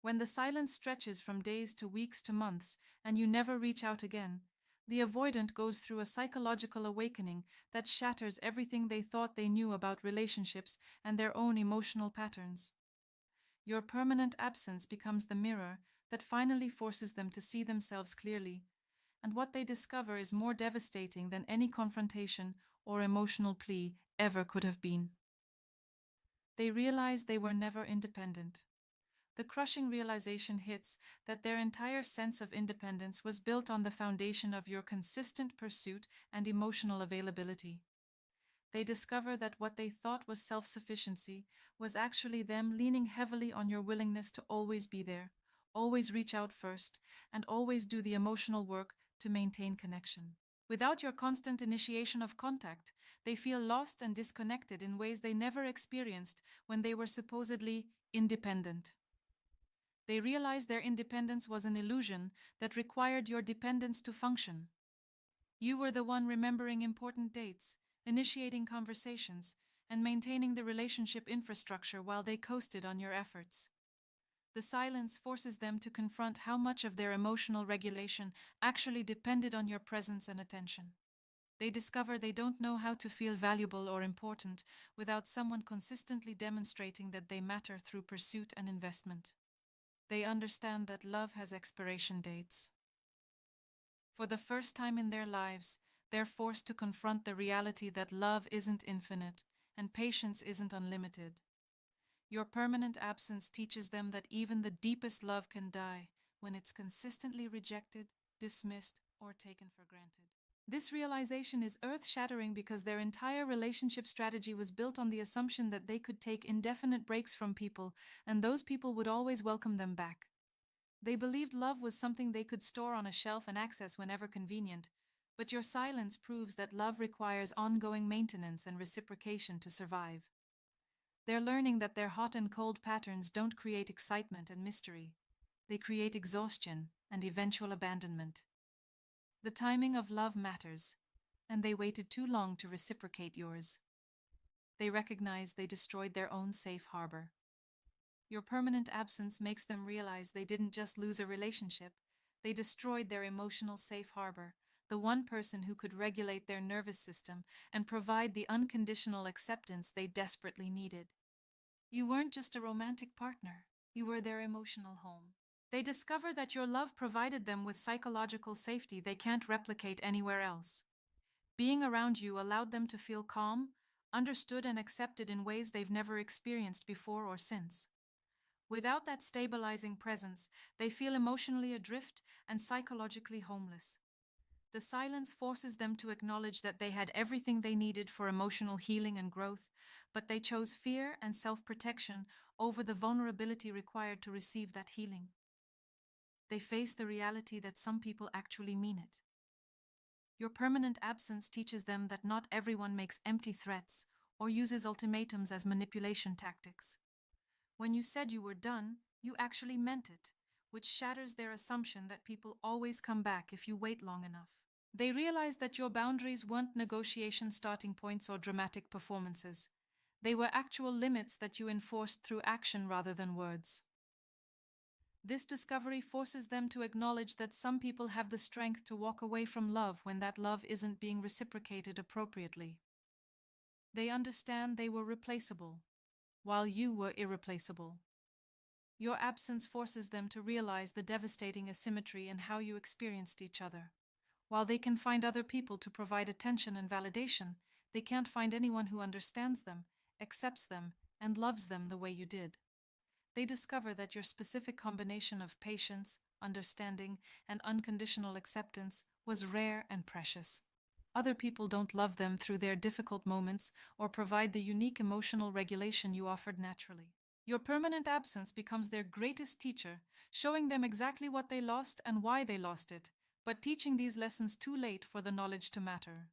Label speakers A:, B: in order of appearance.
A: When the silence stretches from days to weeks to months, and you never reach out again, the avoidant goes through a psychological awakening that shatters everything they thought they knew about relationships and their own emotional patterns. Your permanent absence becomes the mirror that finally forces them to see themselves clearly, and what they discover is more devastating than any confrontation or emotional plea ever could have been. They realize they were never independent. The crushing realization hits that their entire sense of independence was built on the foundation of your consistent pursuit and emotional availability. They discover that what they thought was self-sufficiency was actually them leaning heavily on your willingness to always be there, always reach out first, and always do the emotional work to maintain connection. Without your constant initiation of contact, they feel lost and disconnected in ways they never experienced when they were supposedly independent. They realize their independence was an illusion that required your dependence to function. You were the one remembering important dates, initiating conversations, and maintaining the relationship infrastructure while they coasted on your efforts. The silence forces them to confront how much of their emotional regulation actually depended on your presence and attention. They discover they don't know how to feel valuable or important without someone consistently demonstrating that they matter through pursuit and investment. They understand that love has expiration dates. For the first time in their lives, they're forced to confront the reality that love isn't infinite and patience isn't unlimited. Your permanent absence teaches them that even the deepest love can die when it's consistently rejected, dismissed, or taken for granted. This realization is earth-shattering because their entire relationship strategy was built on the assumption that they could take indefinite breaks from people and those people would always welcome them back. They believed love was something they could store on a shelf and access whenever convenient, but your silence proves that love requires ongoing maintenance and reciprocation to survive. They're learning that their hot and cold patterns don't create excitement and mystery. They create exhaustion and eventual abandonment. The timing of love matters, and they waited too long to reciprocate yours. They recognize they destroyed their own safe harbor. Your permanent absence makes them realize they didn't just lose a relationship, they destroyed their emotional safe harbor, the one person who could regulate their nervous system and provide the unconditional acceptance they desperately needed. You weren't just a romantic partner, you were their emotional home. They discover that your love provided them with psychological safety they can't replicate anywhere else. Being around you allowed them to feel calm, understood and accepted in ways they've never experienced before or since. Without that stabilizing presence, they feel emotionally adrift and psychologically homeless. The silence forces them to acknowledge that they had everything they needed for emotional healing and growth, but they chose fear and self-protection over the vulnerability required to receive that healing. They face the reality that some people actually mean it. Your permanent absence teaches them that not everyone makes empty threats or uses ultimatums as manipulation tactics. When you said you were done, you actually meant it, which shatters their assumption that people always come back if you wait long enough. They realize that your boundaries weren't negotiation starting points or dramatic performances. They were actual limits that you enforced through action rather than words. This discovery forces them to acknowledge that some people have the strength to walk away from love when that love isn't being reciprocated appropriately. They understand they were replaceable, while you were irreplaceable. Your absence forces them to realize the devastating asymmetry in how you experienced each other. While they can find other people to provide attention and validation, they can't find anyone who understands them, accepts them, and loves them the way you did. They discover that your specific combination of patience, understanding, and unconditional acceptance was rare and precious. Other people don't love them through their difficult moments or provide the unique emotional regulation you offered naturally. Your permanent absence becomes their greatest teacher, showing them exactly what they lost and why they lost it, but teaching these lessons too late for the knowledge to matter.